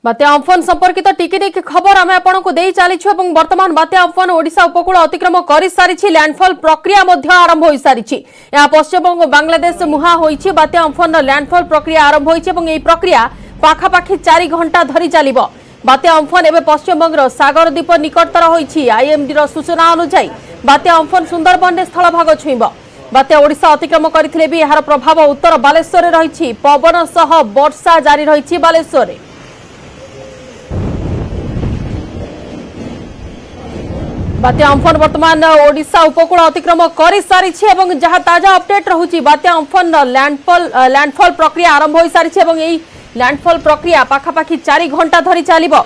बात्या Amphan संपर्कित टिकी खबर आम आपको दे चलीछु और वर्तमान बात्या अम्फन ओडिशा उपकूल अतिक्रम कर सारी लैंडफॉल प्रक्रिया आरंभ हो सारी पश्चिमबंग बांग्लादेश मुहा होइछि। बात्या अम्फन लैंडफॉल प्रक्रिया आरंभ होइछि प्रक्रिया पाखापाखि 4 घंटा धरी चलिबो। बात्या अम्फन एवं पश्चिमबंग सागर द्वीप निकटतर होइछि। आईएमडी सूचना अनुसार बात्या अम्फन सुंदरबन स्थल भाग छुईब। बात्या ओडिशा अतिक्रम करथिले भी यार प्रभाव उत्तर बालेश्वर रही पवन सह वर्षा जारी रही बालेश्वर। बात्या अम्फन वर्तमान ओडिशा उपकूल अतिक्रम कर सारी जहां ताजा अपडेट रहुछि बात्या अम्फन लैंडफॉल प्रक्रिया आरंभ हो सारी लैंडफॉल प्रक्रिया पाखापाखि 4 घंटा धरी चलिबो।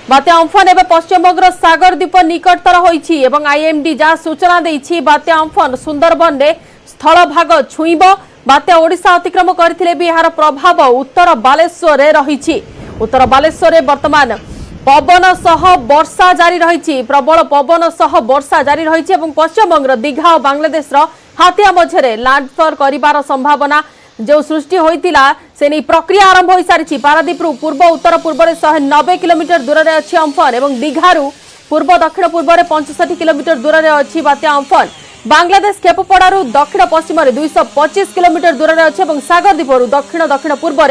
बात्या अम्फन एवं पश्चिमबंग सागर द्वीप निकटतर होइछि एवं आईएमडी जहां सूचना देइछि बात्या अम्फन सुंदरबन रे स्थल भाग छुईब। बात्या ओडिशा अतिक्रम करथिले भी यार प्रभाव उत्तर बालेश्वर रे रहिछि। उत्तर बालेश्वर रे वर्तमान पवन सह वर्षा जारी रही प्रबल पवन सह वर्षा जारी रही पश्चिमबंग दीघा और बांग्लादेश हाथिया मझे लैंडफॉल कर संभावना जो सृष्टि होता से नहीं प्रक्रिया आरंभ हो सारी। पारादीप पूर्व उत्तर पूर्व 190 किलोमीटर दूर में अच्छी अम्फन और दीघारू पूर्व दक्षिण पूर्व 65 किलोमीटर दूर में अच्छी बात्या अम्फन। बांग्लादेश केपुपड़ारू दक्षिण पश्चिम 225 किलोमीटर दूर में अच्छी सागर द्वीपरू दक्षिण दक्षिण पूर्व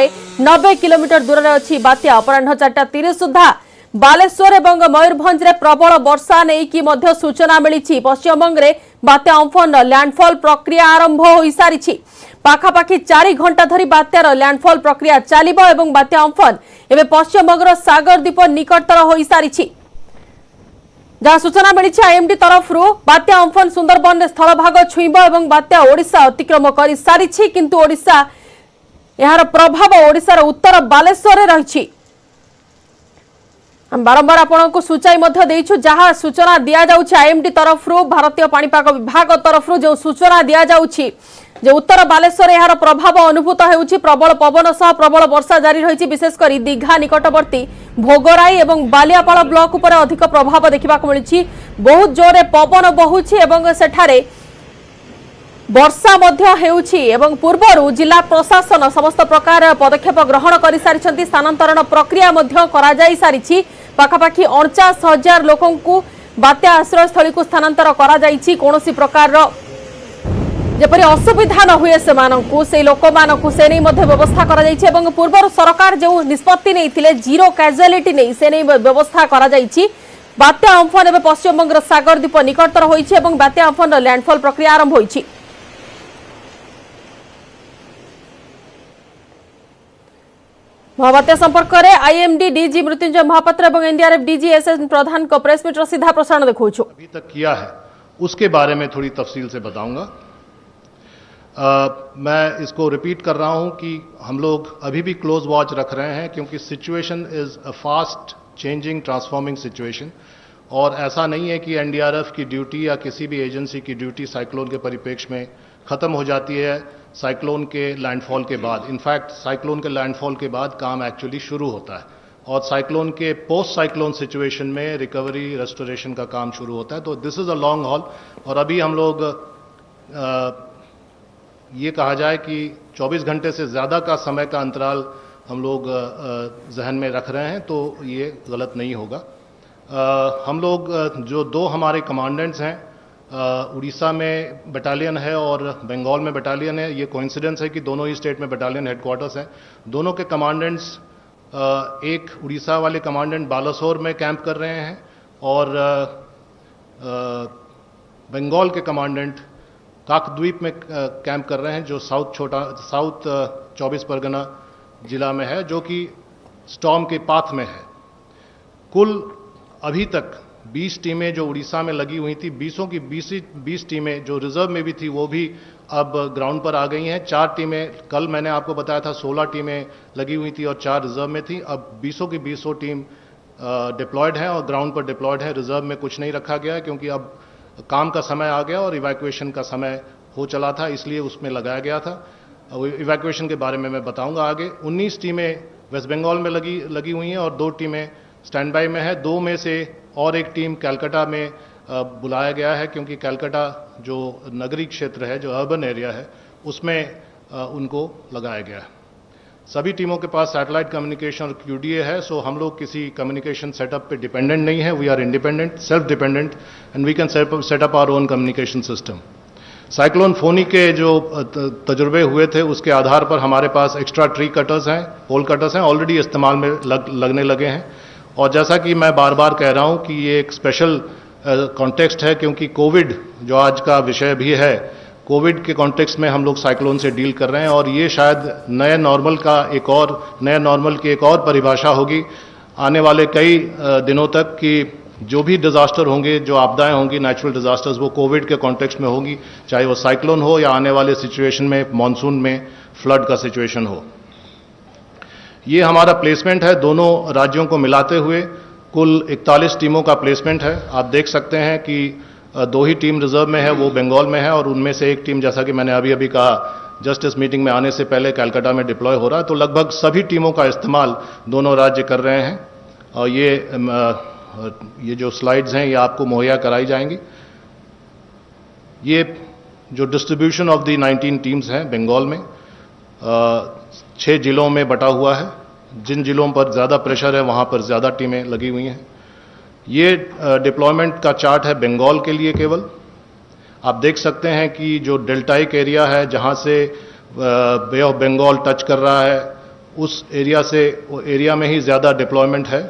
90 किलोमीटर दूर में अच्छी बात्या अपराह 4:30 सुधा बालेश्वर और मयूरभंज रे प्रबल वर्षा नहीं कि सूचना मिली। पश्चिमबंग रे बात्या अम्फन लैंडफॉल प्रक्रिया आरंभ हो सारी पाखापाखि 4 घंटा धरी बात्यार लैंडफॉल प्रक्रिया चलिबो एवं बात्या अम्फन एवं पश्चिमबंग सागर द्वीप निकटतर हो सारी जहां सूचना मिली आईएमडी तरफ बात्या अम्फन सुंदरबन स्थल भाग छुईब और बात्या ओडिशा अतिक्रम कर सारी किंतु ओडिशा यार प्रभाव ओडिशार उत्तर बालेश्वर रही। हम बारंबार आपको सूचाई देइछु जहां सूचना दिया जाउछि आईएमडी तरफ भारतीय पाणीपाग विभाग तरफ जो सूचना दिया जाउछि जे उत्तर बालेश्वर यार प्रभाव अनुभूत होउछि। प्रबल पवन सह प्रबल वर्षा जारी रही विशेषकर दीघा निकटवर्ती भोगराई और बालियापाल ब्लॉक उपर अधिक प्रभाव देखा मिली। बहुत जोरे पवन बहुछि एवं सेठारे वर्षा एवं पूर्वर जिला प्रशासन समस्त प्रकार पदक्षेप ग्रहण कर सारी स्थानांतरण प्रक्रिया करा जाई सारी पाखापाखि 49,000 लोकों को बात्या आश्रयस्थली को स्थानांतर करा जाइछि। कोनोसी प्रकार जेपरि असुविधा न हुए से लोक मानकु से नहीं व्यवस्था करा जाइछि एवं पूर्वर सरकार जो निष्पत्ति नहीं जीरो कैजुअलिटी नहीं से नहीं व्यवस्था करा जाइछि। बात्या अम्फन एवं पश्चिमबंग सागर द्वीप निकटतर होइछि एवं बात्या अम्फन लैंडफॉल प्रक्रिया आरंभ होइछि। महाबात्या संपर्क में आईएमडी डीजी मृत्युंजय महापात्र और एनडीआरएफ डीजी एसएन प्रधान को प्रेस मीट सीधा प्रसारण देखो अभी तक किया है उसके बारे में थोड़ी तफसील से बताऊंगा। मैं इसको रिपीट कर रहा हूं कि हम लोग अभी भी क्लोज वॉच रख रहे हैं क्योंकि situation is a fast changing transforming situation और ऐसा नहीं है कि एनडीआरएफ की ड्यूटी या किसी भी एजेंसी की ड्यूटी साइक्लोन के परिप्रेक्ष्य में खत्म हो जाती है साइक्लोन के लैंडफॉल के बाद। इनफैक्ट साइक्लोन के लैंडफॉल के बाद काम एक्चुअली शुरू होता है और साइक्लोन के पोस्ट साइक्लोन सिचुएशन में रिकवरी रेस्टोरेशन का काम शुरू होता है। तो this is a long haul और अभी हम लोग ये कहा जाए कि 24 घंटे से ज़्यादा का समय का अंतराल हम लोग जहन में रख रहे हैं तो ये गलत नहीं होगा। हम लोग जो 2 हमारे कमांडेंट्स हैं उड़ीसा में बटालियन है और बंगाल में बटालियन है। ये कोइंसिडेंस है कि दोनों ही स्टेट में बटालियन हेडक्वार्टर्स हैं। दोनों के कमांडेंट्स एक उड़ीसा वाले कमांडेंट बालासोर में कैंप कर रहे हैं और बंगाल के कमांडेंट काकद्वीप में कैंप कर रहे हैं जो साउथ 24 परगना जिला में है जो कि स्टॉर्म के पाथ में है। कुल अभी तक 20 टीमें जो उड़ीसा में लगी हुई थी 20 टीमें जो रिजर्व में भी थी वो भी अब ग्राउंड पर आ गई हैं। 4 टीमें कल मैंने आपको बताया था 16 टीमें लगी हुई थी और 4 रिजर्व में थी। अब 20 की 20 टीम डिप्लॉयड है और ग्राउंड पर डिप्लॉयड है। रिजर्व में कुछ नहीं रखा गया है क्योंकि अब काम का समय आ गया और इवैक्यूएशन का समय हो चला था इसलिए उसमें लगाया गया था। इवैक्यूएशन के बारे में मैं बताऊंगा आगे। 19 टीमें वेस्ट बंगाल में लगी हुई हैं और 2 टीमें स्टैंड बाई में है। 2 में से और एक टीम कलकत्ता में बुलाया गया है क्योंकि कलकत्ता जो नगरीय क्षेत्र है जो अर्बन एरिया है उसमें उनको लगाया गया है। सभी टीमों के पास सैटेलाइट कम्युनिकेशन और QDA है, सो हम लोग किसी कम्युनिकेशन सेटअप पे डिपेंडेंट नहीं है. We are independent, self dependent, and we can set up our own communication system. Cyclone Fani के जो तजुर्बे हुए थे उसके आधार पर हमारे पास एक्स्ट्रा ट्री कटर्स हैं, पोल कटर्स हैं, ऑलरेडी इस्तेमाल में लगने लगे हैं. और जैसा कि मैं बार बार कह रहा हूं कि ये एक स्पेशल कॉन्टेक्स्ट है, क्योंकि कोविड जो आज का विषय भी है, कोविड के कॉन्टेक्स्ट में हम लोग साइक्लोन से डील कर रहे हैं. और ये शायद नए नॉर्मल की एक और परिभाषा होगी आने वाले कई दिनों तक, कि जो भी डिजास्टर होंगे, जो आपदाएं होंगी, नेचुरल डिजास्टर्स, वो कोविड के कॉन्टेक्स्ट में होगी, चाहे वो साइक्लोन हो या आने वाले सिचुएशन में मॉनसून में फ्लड का सिचुएशन हो. ये हमारा प्लेसमेंट है दोनों राज्यों को मिलाते हुए. कुल 41 टीमों का प्लेसमेंट है. आप देख सकते हैं कि 2 ही टीम रिजर्व में है, वो बंगाल में है, और उनमें से एक टीम, जैसा कि मैंने अभी कहा, जस्ट इस मीटिंग में आने से पहले कलकत्ता में डिप्लॉय हो रहा है. तो लगभग सभी टीमों का इस्तेमाल दोनों राज्य कर रहे हैं. और ये जो स्लाइड्स हैं ये आपको मुहैया कराई जाएंगी. ये जो डिस्ट्रीब्यूशन ऑफ द 19 टीम्स हैं बंगाल में 6 जिलों में बटा हुआ है. जिन जिलों पर ज़्यादा प्रेशर है वहाँ पर ज़्यादा टीमें लगी हुई हैं. ये डिप्लॉयमेंट का चार्ट है बंगाल के लिए केवल. आप देख सकते हैं कि जो डेल्टाइक एरिया है, जहाँ से बे ऑफ बंगाल टच कर रहा है, उस एरिया में ही ज़्यादा डिप्लॉयमेंट है.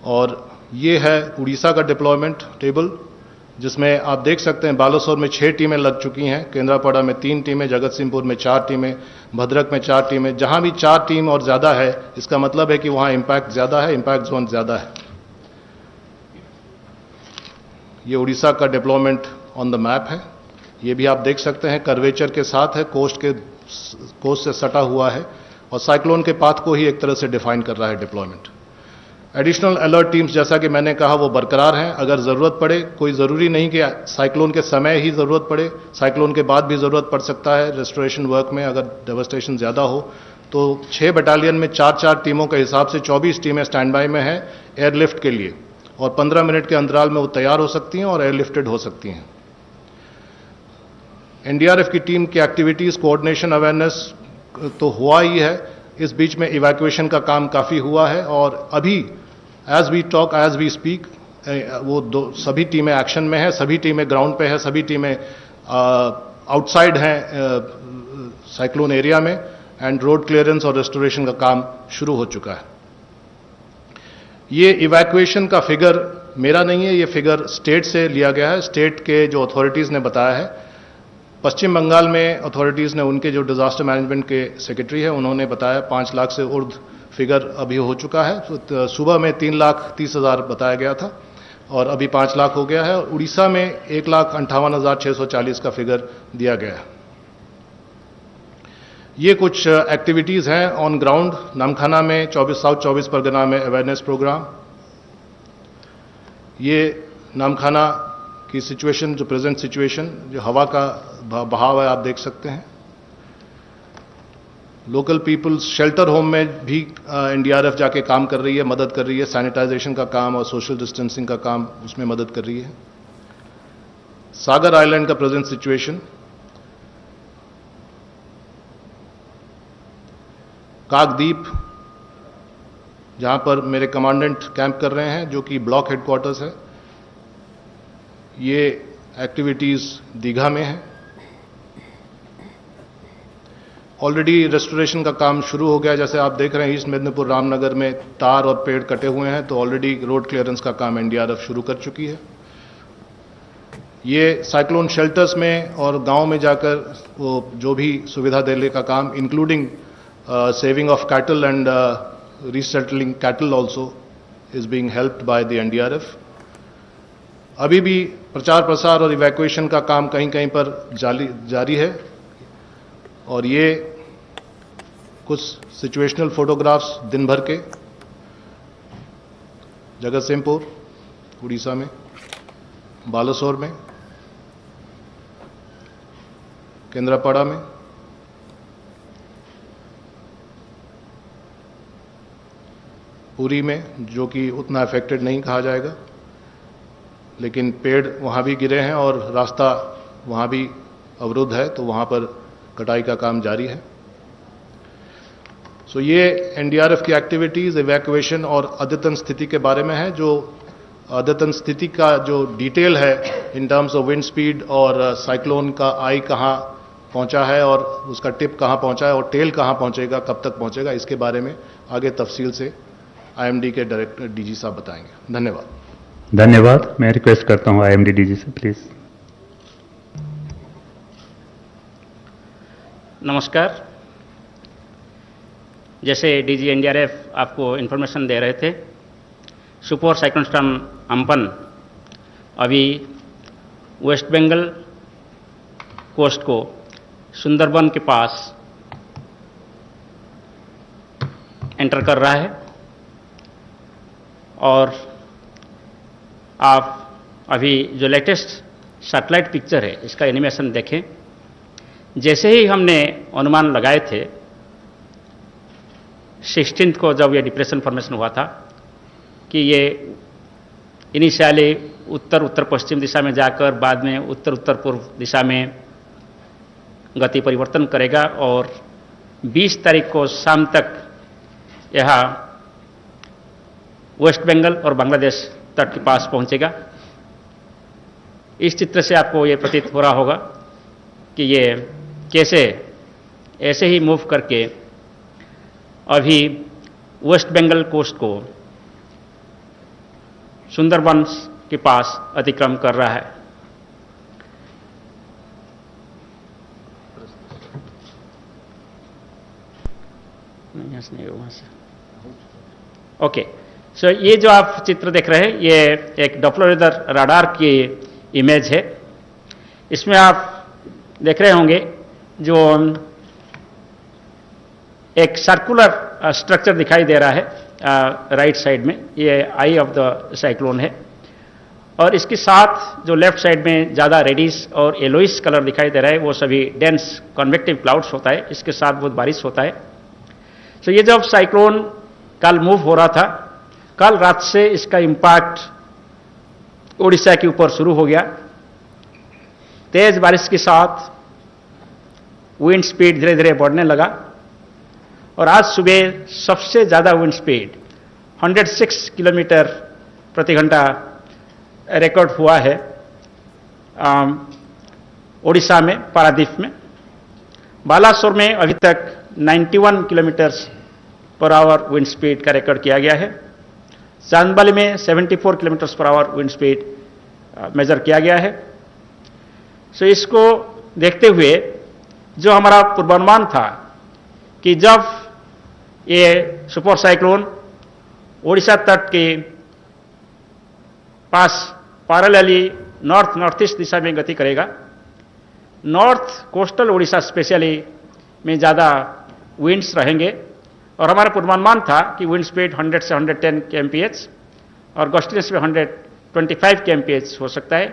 और ये है उड़ीसा का डिप्लॉयमेंट टेबल, जिसमें आप देख सकते हैं बालासोर में 6 टीमें लग चुकी हैं, केंद्रापड़ा में 3 टीमें, जगतसिंहपुर में 4 टीमें, भद्रक में 4 टीमें. जहां भी 4 टीम और ज़्यादा है, इसका मतलब है कि वहां इंपैक्ट ज़्यादा है, इंपैक्ट जोन ज़्यादा है. ये उड़ीसा का डिप्लॉयमेंट ऑन द मैप है. ये भी आप देख सकते हैं कर्वेचर के साथ है, कोस्ट से सटा हुआ है, और साइक्लोन के पाथ को ही एक तरह से डिफाइन कर रहा है डिप्लॉयमेंट. एडिशनल अलर्ट टीम्स, जैसा कि मैंने कहा, वो बरकरार हैं. अगर ज़रूरत पड़े, कोई ज़रूरी नहीं कि साइक्लोन के समय ही ज़रूरत पड़े, साइक्लोन के बाद भी ज़रूरत पड़ सकता है रेस्टोरेशन वर्क में. अगर डेवस्टेशन ज़्यादा हो तो 6 बटालियन में 4-4 टीमों के हिसाब से 24 टीमें स्टैंड बाय में हैं एयरलिफ्ट के लिए, और 15 मिनट के अंतराल में वो तैयार हो सकती हैं और एयरलिफ्टेड हो सकती हैं. NDRF की टीम की एक्टिविटीज़, कोऑर्डिनेशन, अवेयरनेस तो हुआ ही है. इस बीच में इवैक्यूएशन का काम काफ़ी हुआ है, और अभी as we talk, as we speak, वो सभी टीमें एक्शन में हैं, सभी टीमें ग्राउंड पे हैं, सभी टीमें आउटसाइड हैं साइक्लोन एरिया में, एंड रोड क्लियरेंस और रेस्टोरेशन का काम शुरू हो चुका है. ये इवैक्यूएशन का फिगर मेरा नहीं है, ये फिगर स्टेट से लिया गया है. स्टेट के जो अथॉरिटीज़ ने बताया है. पश्चिम बंगाल में अथॉरिटीज़ ने, उनके जो डिजास्टर मैनेजमेंट के सेक्रेटरी है, उन्होंने बताया 5 लाख से उर्ध फिगर अभी हो चुका है. तो सुबह में 3,30,000 बताया गया था, और अभी 5 लाख हो गया है. उड़ीसा में 1,58,640 का फिगर दिया गया है. ये कुछ एक्टिविटीज़ हैं ऑन ग्राउंड. नामखाना में साउथ 24 परगना में अवेयरनेस प्रोग्राम. ये नामखाना की सिचुएशन, जो प्रेजेंट सिचुएशन, जो हवा का बहाव है, आप देख सकते हैं. लोकल पीपल्स शेल्टर होम में भी NDRF जाके काम कर रही है, मदद कर रही है. सैनिटाइजेशन का काम और सोशल डिस्टेंसिंग का काम उसमें मदद कर रही है. सागर आइलैंड का प्रेजेंट सिचुएशन. काकद्वीप, जहां पर मेरे कमांडेंट कैंप कर रहे हैं, जो कि ब्लॉक हेडक्वार्टर्स है. ये एक्टिविटीज़ दीघा में है. ऑलरेडी रेस्टोरेशन का काम शुरू हो गया. जैसे आप देख रहे हैं ईस्ट मेदिनीपुर, रामनगर में तार और पेड़ कटे हुए हैं, तो ऑलरेडी रोड क्लियरेंस का काम NDRF शुरू कर चुकी है. ये साइक्लोन शेल्टर्स में और गांव में जाकर वो जो भी सुविधा देने का काम, including saving of cattle and resettling cattle also, is being helped by the NDRF. अभी भी प्रचार प्रसार और इवैक्यूएशन का काम कहीं कहीं पर जारी है. और ये कुछ सिचुएशनल फोटोग्राफ्स दिन भर के जगतसिंहपुर उड़ीसा में, बालासोर में, केंद्रापड़ा में, पुरी में, जो कि उतना अफेक्टेड नहीं कहा जाएगा, लेकिन पेड़ वहाँ भी गिरे हैं और रास्ता वहाँ भी अवरुद्ध है, तो वहाँ पर कटाई का काम जारी है। सो ये एनडीआरएफ की एक्टिविटीज़ इवैक्यूएशन और अद्यतन स्थिति के बारे में है। जो अद्यतन स्थिति का जो डिटेल है in terms of wind speed और साइक्लोन का आई कहाँ पहुंचा है और उसका टिप कहाँ पहुंचा है और टेल कहाँ पहुंचेगा, कब तक पहुंचेगा, इसके बारे में आगे तफसील से आईएमडी के डायरेक्टर डीजी साहब बताएंगे। धन्यवाद। धन्यवाद। मैं रिक्वेस्ट करता हूं आईएमडी डीजी से प्लीज। नमस्कार। जैसे डीजी एनडीआरएफ आपको इन्फॉर्मेशन दे रहे थे, सुपर साइक्लोन स्टॉर्म अम्पन अभी वेस्ट बंगाल कोस्ट को सुंदरबन के पास एंटर कर रहा है और आप अभी जो लेटेस्ट सैटेलाइट पिक्चर है इसका एनिमेशन देखें। जैसे ही हमने अनुमान लगाए थे 16 को जब ये डिप्रेशन फॉर्मेशन हुआ था कि ये इनिशियली उत्तर उत्तर पश्चिम दिशा में जाकर बाद में उत्तर उत्तर पूर्व दिशा में गति परिवर्तन करेगा और 20 तारीख को शाम तक यह वेस्ट बंगाल और बांग्लादेश तट के पास पहुंचेगा। इस चित्र से आपको ये प्रतीत हो रहा होगा कि ये कैसे ऐसे ही मूव करके अभी वेस्ट बंगाल कोस्ट को सुंदरबन के पास अतिक्रम कर रहा है। ओके, सो ये जो आप चित्र देख रहे हैं ये एक डॉप्लर रडार की इमेज है। इसमें आप देख रहे होंगे जो एक सर्कुलर स्ट्रक्चर दिखाई दे रहा है राइट साइड में, ये आई ऑफ द साइक्लोन है और इसके साथ जो लेफ्ट साइड में ज़्यादा रेडिश और येलोइश कलर दिखाई दे रहा है वो सभी डेंस कन्वेक्टिव क्लाउड्स होता है, इसके साथ बहुत बारिश होता है। तो ये जब साइक्लोन कल मूव हो रहा था, कल रात से इसका इम्पैक्ट उड़ीसा के ऊपर शुरू हो गया। तेज बारिश के साथ विंड स्पीड धीरे धीरे बढ़ने लगा और आज सुबह सबसे ज़्यादा विंड स्पीड 106 किलोमीटर प्रति घंटा रिकॉर्ड हुआ है उड़ीसा में, पारादीप में। बालासोर में अभी तक 91 kilometre per hour wind speed का रिकॉर्ड किया गया है। चांदबाली में 74 kilometre per hour wind speed measure किया गया है। सो इसको देखते हुए जो हमारा पूर्वानुमान था कि जब ये सुपर साइक्लोन ओडिशा तट के पास पैरेलली नॉर्थ नॉर्थ ईस्ट दिशा में गति करेगा, नॉर्थ कोस्टल ओडिशा स्पेशली में ज़्यादा विंड्स रहेंगे और हमारा पूर्वानुमान था कि विंड स्पीड 100 से 110 kmph और गस्टिनेस में 125 kmph हो सकता है।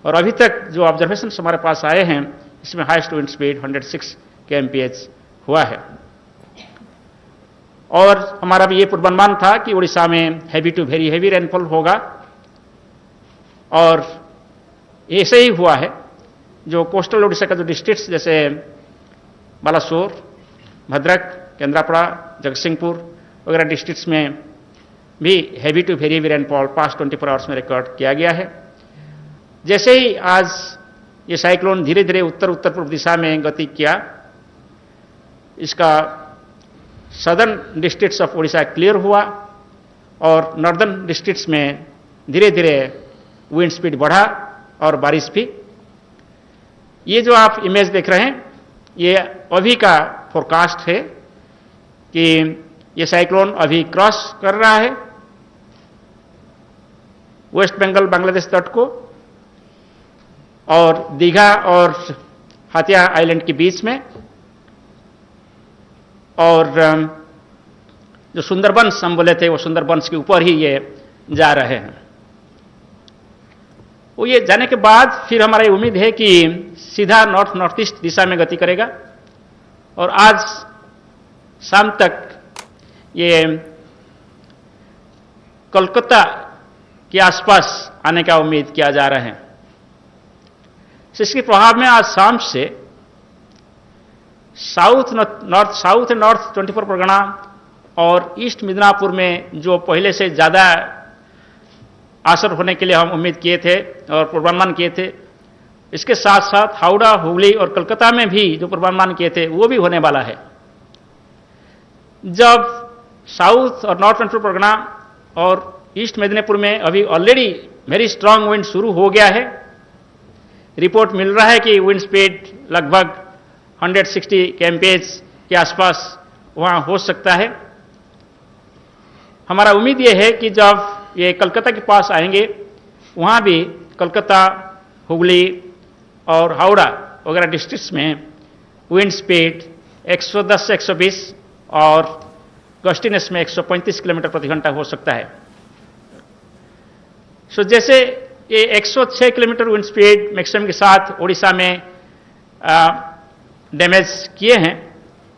और अभी तक जो ऑब्जर्वेशन हमारे पास आए हैं इसमें हाईएस्ट विंड स्पीड 106 kmph हुआ है। और हमारा भी ये पूर्वानुमान था कि उड़ीसा में heavy to very heavy rainfall होगा और ऐसे ही हुआ है। जो कोस्टल उड़ीसा का जो डिस्ट्रिक्ट्स जैसे बालासोर, भद्रक, केंद्रापड़ा, जगतसिंहपुर वगैरह डिस्ट्रिक्ट्स में भी heavy to very heavy rainfall past 24 hours में रिकॉर्ड किया गया है। जैसे ही आज ये साइक्लोन धीरे धीरे उत्तर उत्तर पूर्व दिशा में गति किया, इसका southern districts of Orissa clear हुआ और नॉर्दर्न डिस्ट्रिक्ट्स में धीरे धीरे विंड स्पीड बढ़ा और बारिश भी। ये जो आप इमेज देख रहे हैं ये अभी का फोरकास्ट है कि ये साइक्लोन अभी क्रॉस कर रहा है वेस्ट बंगाल बांग्लादेश तट को और दीघा और हाथिया आइलैंड के बीच में, और जो सुंदरबंस हम बोले थे वो सुंदरबंस के ऊपर ही ये जा रहे हैं। वो ये जाने के बाद फिर हमारी उम्मीद है कि सीधा नॉर्थ नॉर्थ ईस्ट दिशा में गति करेगा और आज शाम तक ये कोलकाता के आसपास आने का उम्मीद किया जा रहा है। इसके प्रभाव में आज शाम से north south and north 24 Pargana और ईस्ट मिदनापुर में जो पहले से ज़्यादा असर होने के लिए हम उम्मीद किए थे और पूर्वानुमान किए थे, इसके साथ साथ हावड़ा, हुगली और कलकत्ता में भी जो पूर्वानुमान किए थे वो भी होने वाला है। जब साउथ और नॉर्थ 24 परगना और ईस्ट मिदनापुर में अभी ऑलरेडी वेरी स्ट्रांग विंड शुरू हो गया है, रिपोर्ट मिल रहा है कि विंड स्पीड लगभग 160 kmph के आसपास वहाँ हो सकता है। हमारा उम्मीद ये है कि जब ये कलकत्ता के पास आएंगे वहाँ भी कलकत्ता, हुगली और हावड़ा वगैरह डिस्ट्रिक्ट्स में विंड स्पीड 110 से 120 और गस्टिनेस में 135 किलोमीटर प्रति घंटा हो सकता है। सो जैसे ये 106 किलोमीटर विंड स्पीड मैक्सिमम के साथ उड़ीसा में डैमेज किए हैं,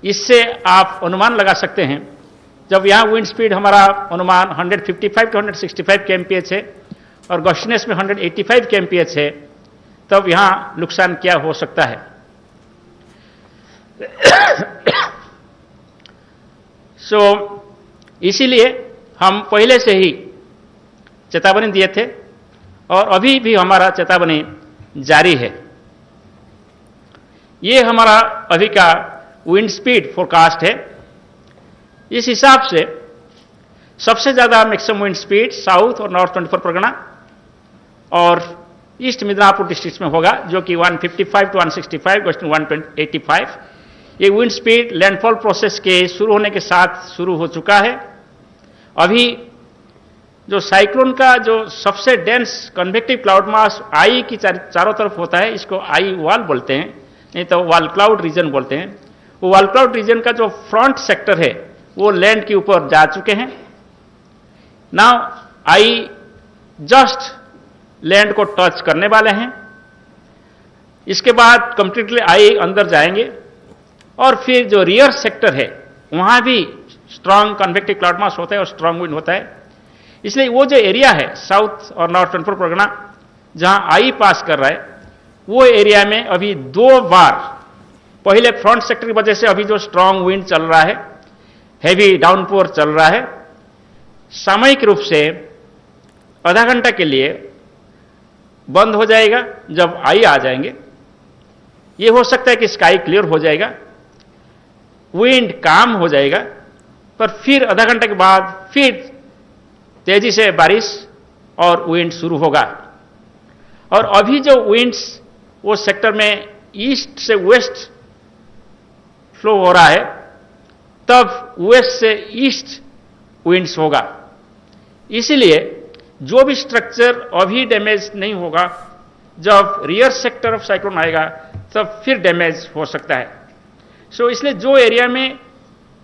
इससे आप अनुमान लगा सकते हैं जब यहाँ विंड स्पीड हमारा अनुमान 155 to 165 kmph है और गस्टिनेस में 185 kmph है, तब यहाँ नुकसान क्या हो सकता है। सो इसीलिए हम पहले से ही चेतावनी दिए थे और अभी भी हमारा चेतावनी जारी है। ये हमारा अभी का विंड स्पीड फोरकास्ट है। इस हिसाब से सबसे ज़्यादा मैक्सिमम विंड स्पीड साउथ और नॉर्थ 24 परगना और ईस्ट मिदनापुर डिस्ट्रिक्ट में होगा, जो कि 155 to 165, वेस्टर्न 185। ये विंड स्पीड लैंडफॉल प्रोसेस के शुरू होने के साथ शुरू हो चुका है। अभी जो साइक्लोन का जो सबसे डेंस कन्वेक्टिव क्लाउड मास आई की चारों तरफ होता है, इसको आई वाल बोलते हैं, नहीं तो वाल क्लाउड रीजन बोलते हैं। वो वाल क्लाउड रीजन का जो फ्रंट सेक्टर है वो लैंड के ऊपर जा चुके हैं। नाउ आई जस्ट लैंड को टच करने वाले हैं। इसके बाद कंप्लीटली आई अंदर जाएंगे और फिर जो रियर सेक्टर है वहां भी स्ट्रांग कन्वेक्टिव क्लाउड मास होता है और स्ट्रांग विंड होता है। इसलिए वो जो एरिया है साउथ और नॉर्थ 24 परगना जहां आई पास कर रहा है, वो एरिया में अभी 2 बार, पहले फ्रंट सेक्टर की वजह से अभी जो स्ट्रांग विंड चल रहा है, हैवी डाउनपोर चल रहा है, सामयिक रूप से आधा घंटा के लिए बंद हो जाएगा। जब आई आ जाएंगे ये हो सकता है कि स्काई क्लियर हो जाएगा, विंड काम हो जाएगा, पर फिर आधा घंटे के बाद फिर तेजी से बारिश और विंड शुरू होगा। और अभी जो विंड्स वो सेक्टर में ईस्ट से वेस्ट फ्लो हो रहा है, तब वेस्ट से ईस्ट विंड्स होगा। इसीलिए जो भी स्ट्रक्चर अभी डैमेज नहीं होगा, जब रियर सेक्टर ऑफ साइक्लोन आएगा तब फिर डैमेज हो सकता है। सो इसलिए जो एरिया में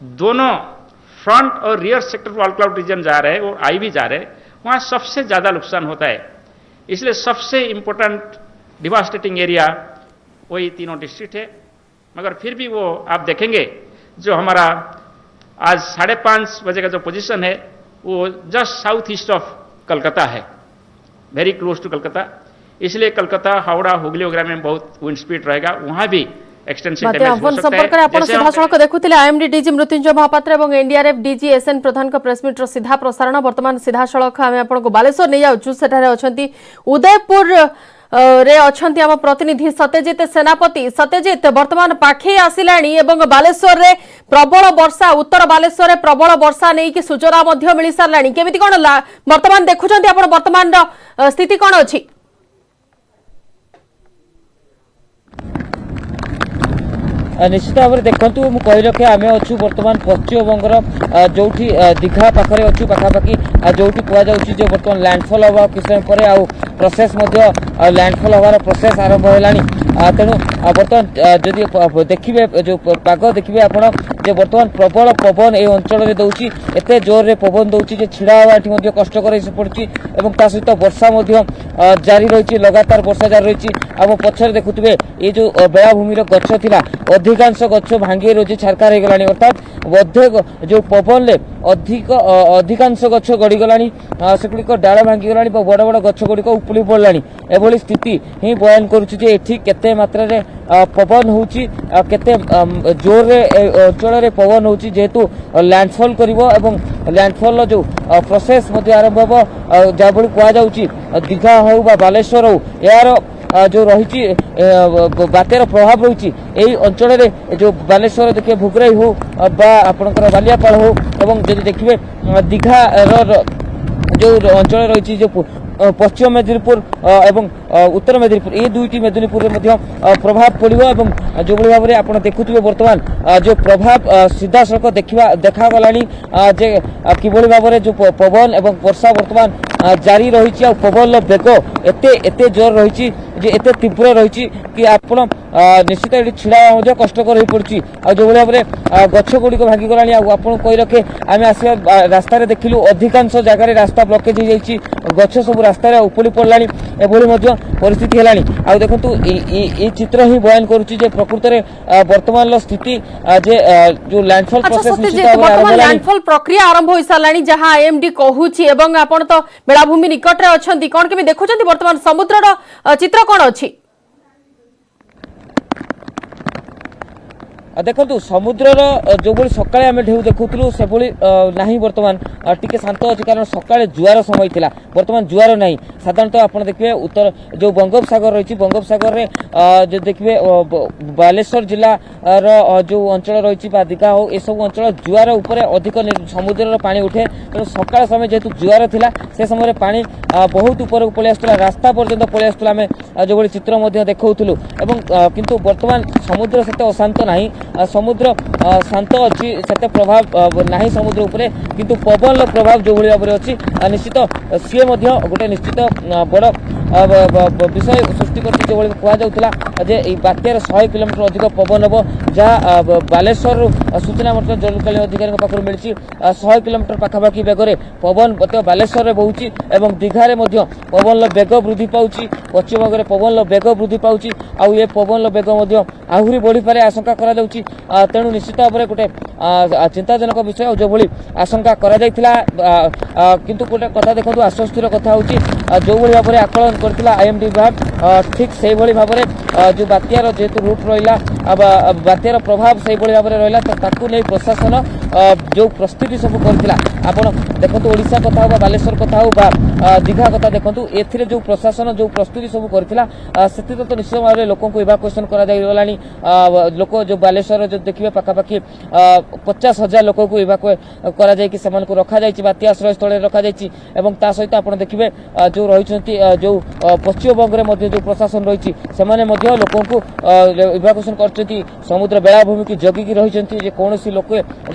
दोनों फ्रंट और रियर सेक्टर वाल क्लाउड रीजन जा रहे हैं और आई भी जा रहे हैं, वहां सबसे ज्यादा नुकसान होता है। इसलिए सबसे इंपॉर्टेंट डिवास्टेटिंग एरिया वही तीनों डिस्ट्रिक्ट है। मगर फिर भी वो आप देखेंगे जो हमारा आज 5:30 बजे का जो पोजीशन है वो just south east of Calcutta है, वेरी क्लोज टू कलकत्ता। इसलिए कलकत्ता, हावड़ा, हुगली वगैरह में बहुत विंड स्पीड रहेगा, वहां भी एक्सटेंसिव डैमेज हो सकता है। संपर्क आपण सीधा सड़क देखुथिले आईएमडी डीजी मृत्युंजय महापात्र एवं एनडीआरएफ डीजी एसएन प्रधान का प्रेस मीटर सीधा प्रसारण। वर्तमान सीधा सड़क आम आपण को बालेश्वर नहीं जाउछु, सेठारे अछंती उदयपुर रे अछंती आम प्रतिनिधि सत्यजित सेनापति। सत्यजित, वर्तमान पाखे आसिलाणी एवं बालेश्वर रे प्रबल वर्षा, उत्तर बालेश्वर रे प्रबल वर्षा नहीं कि सूचना मध्य मिली सारलाणी, केमिति कोन वर्तमान देखुछंती आपण, वर्तमान स्थिति कोन अछि? निश्चित भाव में देखु मुझे कही रखे आम अच्छु बर्तमान पश्चिम बंगर जो दीघा पाखे अच्छु पखापाखि जो कहुच्छी जो बर्तमान लैंडफॉल हवा किस समय पर आउ प्रोसेस लैंडफॉल हवार प्रोसेस आरंभ है। तेणु बर्तमान जदि देखिए जो पाग देखिए आप जे वर्तमान प्रबल पवन ए अंचल रे दउची एते जोर रे पवन दउची जे छिड़ा हवा एठी मध्ये कष्टकर होई पड़ची एवं ता सहित वर्षा मध्ये जारी रहिची लगातार वर्षा जारी रहिची अब पछर देखुतबे ए जो बेलाभूमि रो गछ थिला अधिकांश गछ भांगी रोजी छरकार हे गलानी अर्थात बद्ध जो पवन ले अधिकांश गछ गड़ी गलानी सेगुड़िक डाल भांगी गलानी बड़ बड़ गछ गुड़िक उपुली पड़लानी एभली स्थिति ही बयान करुछि जे एठी केते मात्रा रे पवन होउची केते जोर रे अंचल रे पवन होउची जेहेतु लैंडफॉल करिवो एवं लैंडफॉल जो प्रोसेस मध्ये आरंभ हो जाबळी कुआ जाउची दीघा हो बा बालेश्वर हो यार जो रही बात्यार प्रभाव रही यही अंचल में जो बालेश्वर देखिए भुगराई हो बा आपणकर बालियापाल हो एवं जब देखिए दीघार जो अंचल रही जो पश्चिम मेदिनीपुर एवं उत्तर मेदिनीपुर ये दुईटी मेदिनीपुर में प्रभाव पड़ो एवं जो भाव में आप देखुए बर्तमान जो प्रभाव सीधा सड़क देखा गलानी जे किभली भाव में जो पवन एवं वर्षा बर्तमान जारी रही पवन बेग एते जोर रही जे एते तीव्र रही कि आप निश्चित ये छिड़ा कष्टकर हो पड़ी जो भाव में गछ गुड़िक भांगी गलानी आपको कही रखे आम आसवा रास्तार देखिलु अधिकांश जगह रास्ता ब्लकेज हो जाइए गछ सब रास्तार उपड़ी पड़लानी एभली परिस्थिति है आ देखु ये चित्र ही बयान करुच्ची प्रकृत में वर्तमान स्थिति जे जो लैंडफॉल प्रोसेस लैंडफॉल प्रक्रिया आरंभ हो सारा जहां आईएमडी कहूची एवं आपण तो बेलाभूमि निकट रे अछंती कोन केबे देखुचंती वर्तमान समुद्र चित्र कोन अछि देखो समुद्रर जो भाई सकाळे आम ढेउ देखुलु से ना बर्तमान टिके शांत अच्छी कारण सकाळे जुआर समय थिला बर्तमान जुआर नहीं साधारणतः आप देखिए उत्तर जो बंगोपसागर रही बंगोपसागर रे जो देखिए बालेश्वर जिला जो अंचल रही दीघा हो ये सब अंचल जुआर उपर अधिक समुद्र पानी उठे तेणु सकाळ समय जेहेतु जुआर थिला से समय पानी बहुत ऊपर पलि आसुला रास्ता पर्यंत पलि आसुला आम जो भाई चित्र देखौथुलु एवं किंतु वर्तमान समुद्र सेते अशांत नहीं समुद्र शांत अच्छी से प्रभाव नहीं समुद्र उपरे किंतु पवन प्रभाव जो भाई भाव में अच्छी निश्चित सी गोटे निश्चित बड़ विषय सृष्टि कर जो भाई कहुला बात्यार 100 किलोमीटर अधिक पवन हम जहाँ बालेश्वर सूचना मतलब जरुरीकालीन अधिकारी पाखु मिली 100 किलोमीटर पाखापाखि बेगर पवन बालेश्वर में बहुची एवं दीघारे पवन बेग वृद्धि पाउच पश्चिम बंग में पवन बेग वृद्धि पाउच आउ ये पवन बेग आहरी बढ़ी पारे आशंका करा जाउची तेणु निश्चित भाव में गोटे चिंताजनक विषय जो भाई आशंका करा जाइथिला किंतु गोटे कथा देखो आश्वस्तिर कथा होची जो भाई भाव में आकलन करथिला आईएमडी विभाग ठीक से भाई भाव में जो बात्यार जेहेतु रूट रहा बात्यार प्रभाव से भाव में रहा तो ताकू नहीं प्रशासन जो प्रस्तुति सब करथिला आपण देखो ओडिशा कथा हो बालेश्वर कथा हो दीघा कथा देखो ए जो प्रशासन जो प्रस्तुति सब करथिला से तो निश्चित भाव में लोक इवाकुएसन करा गलानी लोक जो बालेश्वर जो देखिए पाखापाखि 50,000 लोक को इवाकुए करा जाय कि समान को रखा जाय बात्या आश्रय स्थल रखा जाय एवं ता सहित आपण देखिए जो रही जो पश्चिम बंग में जो प्रशासन रही से लोक को इवाकुएसन कर समुद्र बेलाभूमि की जगिकी रही कौन लोक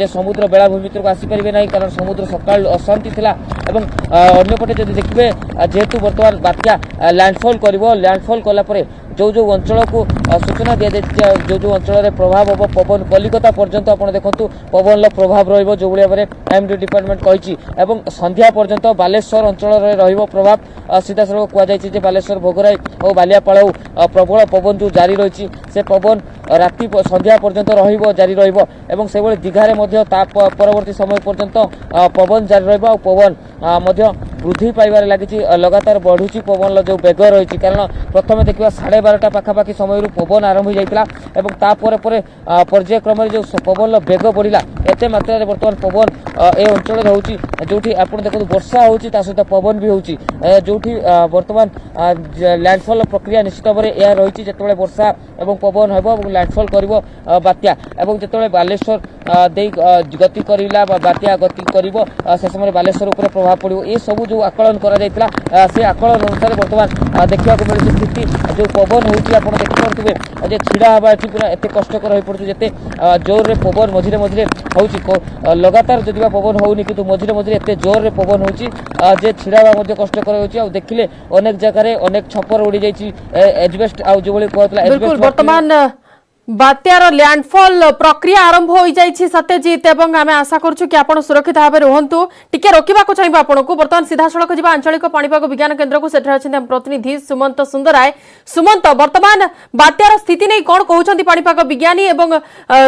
समुद्र बेलाभूमि भितर आसीपारे ना कारण समुद्र सकाल अशांति थिला एवं अन्यपटे जब देखिए जेहेतु बर्तमान बात्या लैंडफॉल लैंडफॉल कलापर जो जो अंचल को सूचना दि जाए जो अंचल में प्रभाव हम पवन कलिकता पर्यंत आप देखो पवन प्रभाव रो भाई भाव आईएमडी डिपार्टमेंट कही संध्या पर्यंत बालेश्वर अंचल में प्रभाव सीधा सड़क कहुई बालेश्वर भोगराई और बालियापाल प्रबल पवन जो जारी रही से पवन राति संध्या पर्यंत जारी रही से दीघारे परवर्ती समय पर्यंत पवन जारी रहा पवन वृद्धि पाइबार लगी लगातार बढ़ुची पवन जो बेग रही कारण प्रथम देखा 12:30 पाखापाखि समय पवन आरंभ हो जाता पर्यायक्रम जो पवन बेग बढ़ला एत मात्रा बर्तमान पवन ए अंचल रोचे जो आप देखो वर्षा होती सहित पवन भी होची जो बर्तमान लैंडफॉल प्रक्रिया निश्चित भाव में यह रही जिते वर्षा और पवन हम लैंडफॉल कर बात्या और जो बालेश्वर गति करला बात्या गति कर से समय बालेश्वर उपर प्रभाव पड़ो ये सब जो आकलन करा से आकलन अनुसार बर्तमान देखा मिली स्थिति जो पवन होती आप देखिपे छिड़ा हवा ये पूरा एत कष्टकर हो पड़े जिते जोर में पवन मझे मझे हो लगातार जदि पवन होनी कि मझे मझे एत जोर में पवन हो छिड़ा हवा कष्टकर हो देखिले अनेक जगह अनेक छपर उड़ी जाइए एजबेस्ट जो कहला वर्तमान बात्यार लैंडफॉल प्रक्रिया आरंभ हो जाइछि सत्यजित एवं आमे आशा करछु कि आपण सुरक्षित भाबे रहंतु टिके रोकिबा को चाहिबा आपनको वर्तमान सीधा सड़क जिबा आंचलिक पाणीपाग विज्ञान केन्द्र को सेठा अछन प्रतिनिधि सुमंत सुंदराय। सुमंत वर्तमान बात्यार स्थिति नै कोन कहउछंती पाणीपाग विज्ञानी एवं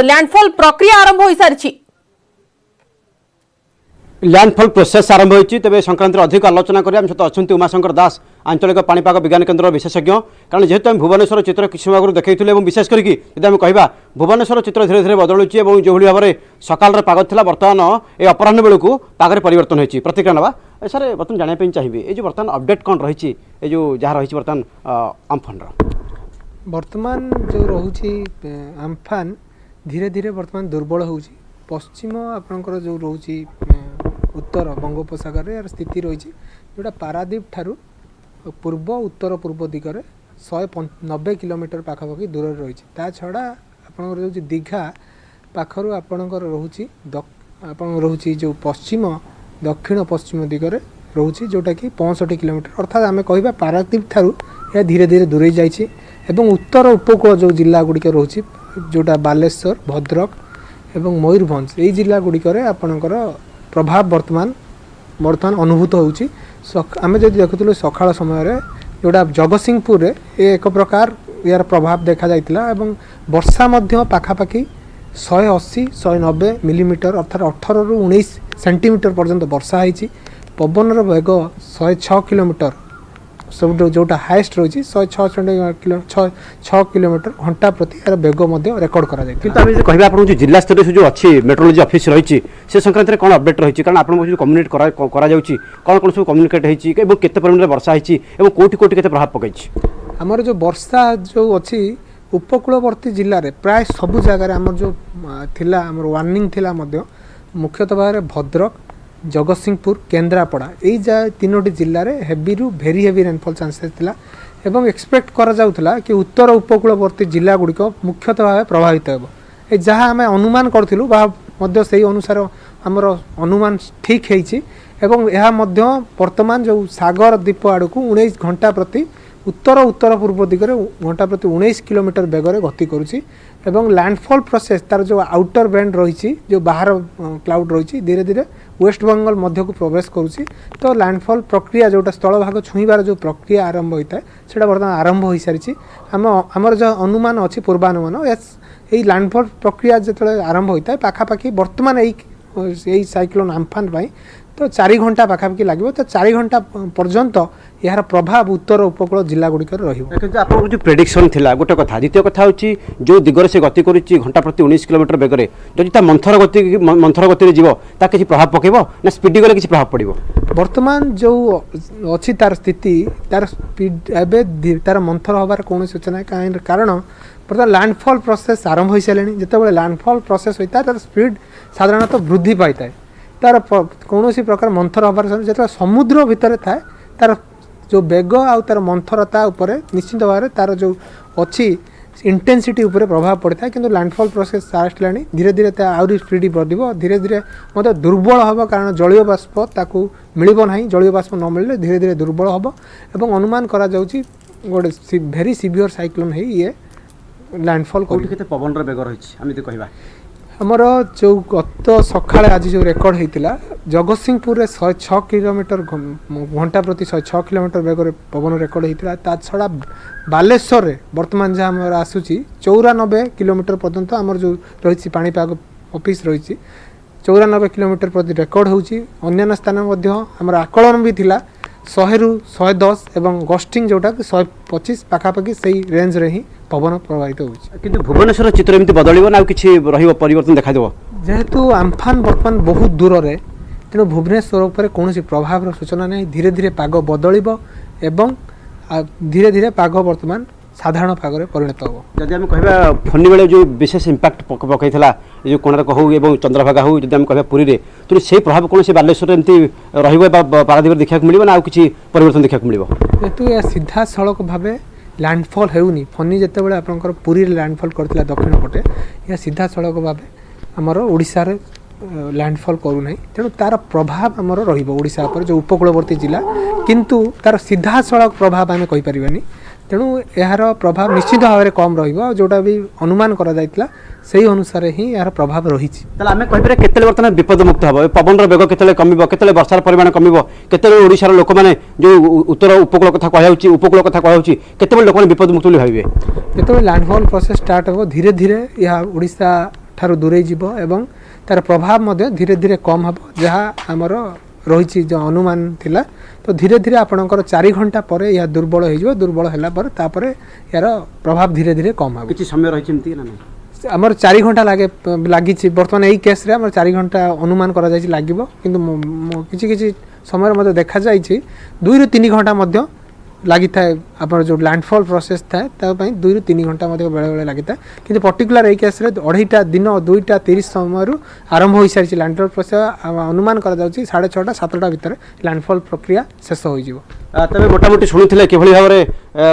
लैंडफॉल प्रक्रिया आरंभ हो सारिछि। लैंडफॉल प्रोसेस आरंभ होती तेज संक्रांत अधिक आलोचना करें सहित अच्छा उमाशंकर दास आंचलिक पाणीपाग विज्ञान केन्द्र विशेषज्ञ कारण जेहेतु आम भुवनेश्वर चित्र किसी समय आगे देखते और विशेष करके कह भुवनेश्वर चित्र धीरे धीरे बदलुची और जो भाव में सकाल पाग था बर्तमान ये अपराह बेलू पागरे परिवर्तन होती प्रतिक्रिया ना सर बर्तमान जानापी चाहिए ये जो बर्तमान अपडेट कौन रही जो जहाँ रही बर्तमान आम्फान बर्तमान जो रोचे आम्फान धीरे धीरे बर्तमान दुर्बल हो पश्चिम आपणकर जो रोचे उत्तर बंगोपसागर यार स्थिति रही जोटा पारादीप ठारू पूर्व उत्तर पूर्व दिगरे 190 किलोमीटर पाखापाखि दूर रही ता छड़ा आपणकर जो दीघा पाखर आपणकर रोचे रोचे जो पश्चिम दक्षिण पश्चिम दिगरे रोचे जोटा कि 65 किलोमीटर अर्थात आम कह पारादीप ठारू यह धीरे धीरे दूरे जाइए उत्तर उपकूल जो जिला गुड़िक रोचे जोटा बालेश्वर भद्रक एवं मयूरभंज यही जिला गुड़िक आपणकर प्रभाव वर्तमान अनुभूत होउची आम जब देखुलु सकाळ समय जोड़ा जगतसिंहपुर ये एक प्रकार यार प्रभाव देखा जाइतिला एवं वर्षा मध्य पाखापाखि 180-190 मिलीमीटर अर्थात 18 रु 19 सेंटीमीटर पर्यंत वर्षा होती पवन वेग 106 किलोमीटर सब जोटा हाएस्ट रही 106 किलोमीटर घंटा प्रति यार बेग रेकर्ड करा कह आप जिला स्तर से जो अच्छी मेट्रोलोजी ऑफिस रही से संक्रांत में कौन अपडेट रही कारण आप कम्युनिकेट कौन कौन सब कम्युनिकेट होती केते परिमाण वर्षा होती कोटि कोटि केते प्रभाव पकई आमर जो वर्षा जो अच्छी उपकूलवर्ती जिले में प्राय सबु जगार आमर जो थिला आमर वार्निंग थिला मुख्यतः भाव भद्रक जगतसिंहपुर केन्द्रापड़ा यही तीनोटी जिले में हेवी रु भेरी हेवी रेनफॉल चांसेस थिला एवं एक्सपेक्ट करा जाउथला कि उत्तर उपकूलवर्ती जिला गुड़िक मुख्यतः भाव प्रभावित हे जहाँ आम अनुमान करूँ से अनुसार आमर अनुमान ठीक है वर्तमान जो सागर द्वीप आड़ को 19 घंटा प्रति उत्तर पूर्व दिगरे घंटा प्रति 19 किलोमीटर बेगर गति करुच्ची एवं लैंडफॉल प्रोसेस तार जो आउटर बैंड रही जो बाहर क्लाउड रही धीरे धीरे वेस्ट बेंगल मध्य को प्रवेश करुच्ची तो लैंडफॉल प्रक्रिया जोटा स्थल भाग छुईबार जो प्रक्रिया आरंभ होता है से बर्तमान आरंभ हो सारी आमर जो अनुमान अच्छी पूर्वानुमान यही लैंडफॉल प्रक्रिया जो आरंभ होता है पाखापाखि बर्तमान यही साइक्लोन आम्फान तो 4 घंटा पाखापाखि लगे तो 4 घंटा पर्यंत यार प्रभाव उत्तर उपकूल जिला गुड़िक आप जो प्रेडिक्शन थिला गोटे कथा द्वितीय कथा होची जो दिगरे से गति करुच्ची घंटा प्रति 19 किलोमीटर बेगरे जदि मंथर गति जीव ता किसी प्रभाव पकेबो ना स्पीड गले किसी प्रभाव पड़िबो वर्तमान जो अच्छी तार स्थिति तार स्पीड एबे तार मंथर होबार कौन सूचना कारण बर्तमान लैंडफॉल प्रोसेस आरंभ हो सारे जिते लैंडफॉल प्रोसेस होता है तार स्पीड साधारणतः वृद्धि पाई है तार कौन प्रकार मंथर हबार जो समुद्र भितर थाए तार जो बेग आउ तार मंथरता उपर निश्चित भाव में तार जो अच्छी इंटेंसिटी उपर प्रभाव पड़ता है किंतु लैंडफॉल प्रोसेस आसला धीरे धीरे आहरी स्पीड बढ़ धीरे धीरे मतलब दुर्बल हम कारण जलीय बाष्प ताकू मिलब ना जलीय बाष्प न मिले धीरे धीरे दुर्बल हम एवं अनुमान करा जाउची गोटे भेरी सिवियर साइक्लोन है ये लैंडफॉल पवन बेग रही कहवा आमर जो गत सकाଳେ आज जो रेकर्ड होता जगतसिंहपुर 106 किलोमीटर घंटा प्रति 106 किलोमीटर बेगर पवन रेकर्ड होता ता छड़ा बालेश्वर रे वर्तमान जहाँ आम आसूची 94 किलोमीटर पर्यंत आमर जो रही पाणीपाग ऑफिस रही 94 किलोमीटर प्रति रेकर्ड होची अन्य स्थान आमर आकलन भी थिला 100 रु 110 एवं गस्टिंग जोटा कि 125 पाखापाखि से रेंज रे ही पवन प्रभावित होची भुवनेश्वर चित्र एमती बदलिबो ना किछि रहिबो परिवर्तन देखा देबो जेहेतु आम्फान वर्तमान बहुत दूर रे तेणु भुवनेश्वर उपर कौन प्रभाव सूचना नहीं धीरे धीरे पाग बदलिबो एवं धीरे धीरे पाग वर्तमान साधारण पागरे परिणत हो जदि हम कहबा फनी बेले जो विशेष इंपैक्ट पकईला जो कोणार्क हो एवं चंद्रभागा हो जदि हम कहबा पुरी रे तो से प्रभाव कौन से बालेश्वर एमती रहिबो पारादीप देखा मिलिबो ना किछि परिवर्तन देखा मिलिबो जेतु या सीधा सड़क भाबे लैंडफॉल हेउनी फनी जेते बेले आपनकर पुरी लैंडफॉल करथिला दक्षिण पटे या सीधा सड़क भाबे हमर ओडिसा रे लैंडफॉल करू नहीं तेणु तार प्रभाव आमर रहिबो ओडिसा पर जो उपकूलवर्ती जिला किंतु तार सीधा सड़क प्रभाव आम कहि परिबानी तेणु यार प्रभाव निश्चित भाव में कम रोटा भी अनुमान करा से अनुसार ही यार प्रभाव रही। आम कहीपर केत बर्तमान विपद मुक्त हम पवन बेग के कम के वर्षार परिमाण कम के लोक मैंने जो उत्तर उपकूल कथा कहु उपकूल कथा कहूँ के लोक विपद मुक्त भावे जो लैंडफॉल प्रोसेस स्टार्ट हो धीरे धीरे यह ओडिशा ठारू दूरे जीव एवं तार प्रभाव धीरे धीरे कम हम जहाँ आमर रही जो अनुमान थिला तो धीरे धीरे आपणकर 4 घंटा पर यह दुर्बल हो दुर्बल है यार प्रभाव धीरे धीरे कम हम किसी समय रही आमर 4 घंटा लगी बर्तमान यही केस रे आमर 4 घंटा अनुमान करा जायछि लागिबो किंतु किछि समय मते देखा जायछि 2 ରୁ 3 घंटा लगी था आप जो लैंडफॉल प्रोसेस था 2 ରୁ 3 घंटा बेले बेले लगी था कि पर्टिकुलर यही केस रे 2:30 दिन 2:30 समय आरंभ हो सारी लैंडफॉल प्रोसेस अनुमान करा जाउछि 6:30 7टा भितर लैंडफॉल प्रक्रिया शेष हो जिवो। तबे मोटामोटी शुणुले किभଳି भाव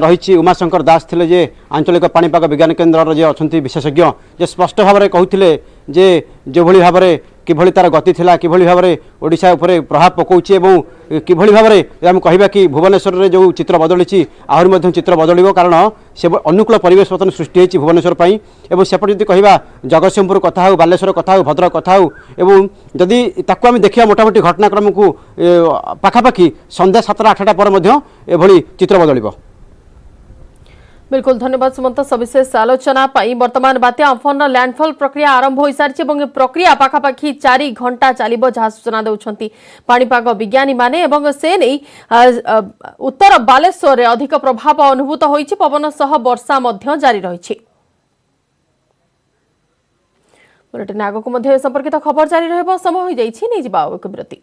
रही उमाशंकर दास थिले जे आंचलिक पाणीपाग विज्ञान केन्द्र जे अछंती विशेषज्ञ जे स्पष्ट भाव में कहते जे जो भली भाव में किभଳି तार गति थिला किभଳି भाव में ओडिशा उपरे प्रभाव पकाउछि एवं किभଳି भाव में आम कहबा कि भुवनेश्वर रे जो चित्र बदलिछि आहरी मध्य चित्र बदलिबो कारण से अनुकूल परिवेश वर्तमान सृष्टि होइछि भुवनेश्वर पई एवं सेपटे जदि कहबा जगतसिंहपुर कथा हो बालेश्वर कथा हो भद्रक कथा हो एवं जदि ताकू आम देखिया मोटामोटी घटनाक्रम को पाखापाखि संध्या 7टा 8टा पर मध्य एभଳି चित्र बदलिबो। बिल्कुल धन्यवाद सुमंत सविशेष आलोचना पाई। वर्तमान बात्या अम्फन लैंडफॉल प्रक्रिया आरंभ हो सारी प्रक्रिया पाखापाखि 4 घंटा चलिबो जहाँ सूचना देउछंती पाणीपाग विज्ञानी माने एवं से नहीं उत्तर बालेश्वर रे अधिक प्रभाव अनुभूत होइछि पवन सह वर्षा मध्य जारी रहिछि। बुलेटिन आगो को मध्य संपर्कित खबर जारी रहबो समय हो जाइछि नै जिबा एक विरति।